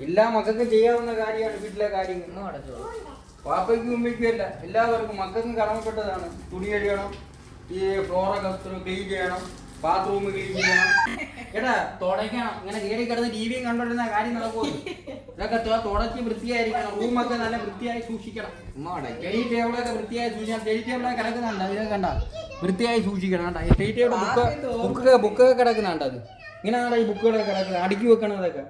എല്ലാ മക്കൾക്കും ചെയ്യാവുന്ന കാര്യമാണ് വീട്ടിലെ കാര്യങ്ങൾ. പാപ്പയ്ക്കും ഉമ്മയ്ക്കും അല്ല, എല്ലാവർക്കും മക്കൾക്കും കടമപ്പെട്ടതാണ്. തുണി കഴുകണം, ഈ ഫ്ലോറൊക്കെ ക്ലീൻ ചെയ്യണം, ബാത്റൂം ക്ലീൻ ചെയ്യണം, കേട്ടാ തുടയ്ക്കണം. ഇങ്ങനെ കയറി കിടന്ന് ടിവിയും കണ്ടോണ്ടിരുന്ന കാര്യം നടക്കുമല്ലോ. ഇതൊക്കെ തുടച്ച് വൃത്തിയായിരിക്കണം. റൂമൊക്കെ നല്ല വൃത്തിയായി സൂക്ഷിക്കണം. സ്റ്റഡി ടേബിളൊക്കെ വൃത്തിയായി സൂക്ഷിക്കണം. സ്റ്റഡി ടേബിളൊക്കെ കിടക്കുന്നുണ്ട്, ഇതൊക്കെ കണ്ട വൃത്തിയായി സൂക്ഷിക്കണം. കേട്ടോ സ്റ്റഡി ടേബിൾ ബുക്കൊക്കെ കിടക്കുന്നുണ്ട്. അത് ഇങ്ങനെയാണ് ഈ ബുക്കുകളൊക്കെ കിടക്കുന്നത്, അടുക്കി വെക്കണം. അതൊക്കെ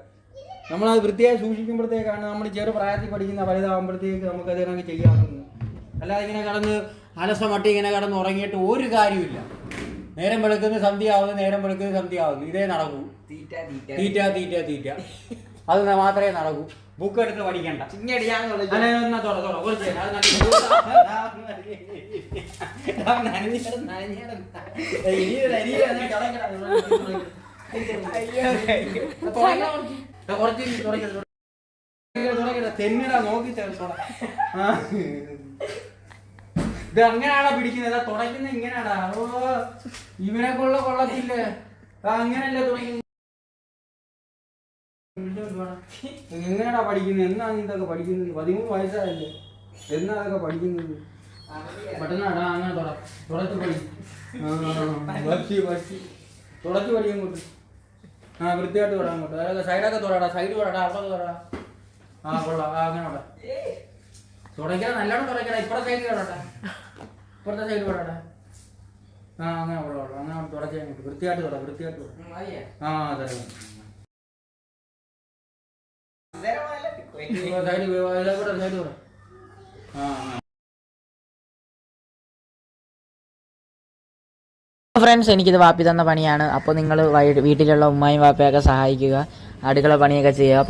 നമ്മളത് വൃത്തിയായി സൂക്ഷിക്കുമ്പോഴത്തേക്കാണ് നമ്മൾ ചെറു പ്രായത്തിൽ പഠിക്കുന്ന വലുതാകുമ്പോഴത്തേക്ക് നമുക്കത് കണക്ക് ചെയ്യാവുന്നത്. അല്ലാതെ ഇങ്ങനെ കിടന്ന് അലസമട്ടി ഇങ്ങനെ കിടന്ന് ഉറങ്ങിയിട്ട് ഒരു കാര്യമില്ല. നേരം വെളുക്കുന്ന സന്ധ്യയാവുന്നു, നേരം വെളുക്കുന്ന സന്ധ്യയാവുന്നു, ഇതേ നടക്കൂ. തീറ്റ തീറ്റ തീറ്റ അത് മാത്രമേ നടക്കൂ. ബുക്ക് എടുത്ത് പഠിക്കണ്ട. തെന്നിടാ നോക്കി ഇത് അങ്ങനെയാണോ പിടിക്കുന്നത്? തുടയ്ക്കുന്ന ഇങ്ങനെയാടാ. ഓ ഇവനെ കൊള്ളത്തില്ലേ? അങ്ങനെയല്ലേ തുടങ്ങി. എങ്ങനെയാടാ പഠിക്കുന്നത്? എന്നാണ് ഇതൊക്കെ പഠിക്കുന്നത്? 13 വയസ്സായല്ലേ, എന്നാ അതൊക്കെ പഠിക്കുന്നത്? പെട്ടെന്നാടാ അങ്ങനെ തുടച്ച് പഠിക്കും. തുടച്ച് പഠിക്കും അങ്ങോട്ട്. വൃത്തിയായിട്ട് തൊടാൻ അങ്ങോട്ട്. അതൊക്കെ സൈഡൊക്കെ തൊടാടാ, സൈഡ് തൊടാടാ, അവിടെ തൊടാടാ. കൊള്ളാം. അങ്ങനെ അവിടെ തുടയ്ക്കണം, നല്ലോണം തുടയ്ക്കണം. ഇപ്പുറത്തെ സൈഡ് തൊടാട്ടാ, ഇപ്പുറത്തെ സൈഡ് തൊടാടാ. അങ്ങനെ കൊള്ളാം. അങ്ങനെ തുടച്ച് അങ്ങോട്ട് വൃത്തിയായിട്ട് തൊടാം, വൃത്തിയായിട്ട് തൊടാം. അതെ ഫ്രണ്ട്സ്, എനിക്കിത് വാപ്പി തന്ന പണിയാണ്. അപ്പോൾ നിങ്ങൾ വീട്ടിലുള്ള ഉമ്മായും വാപ്പയൊക്കെ സഹായിക്കുക, അടുക്കള പണിയൊക്കെ ചെയ്യുക.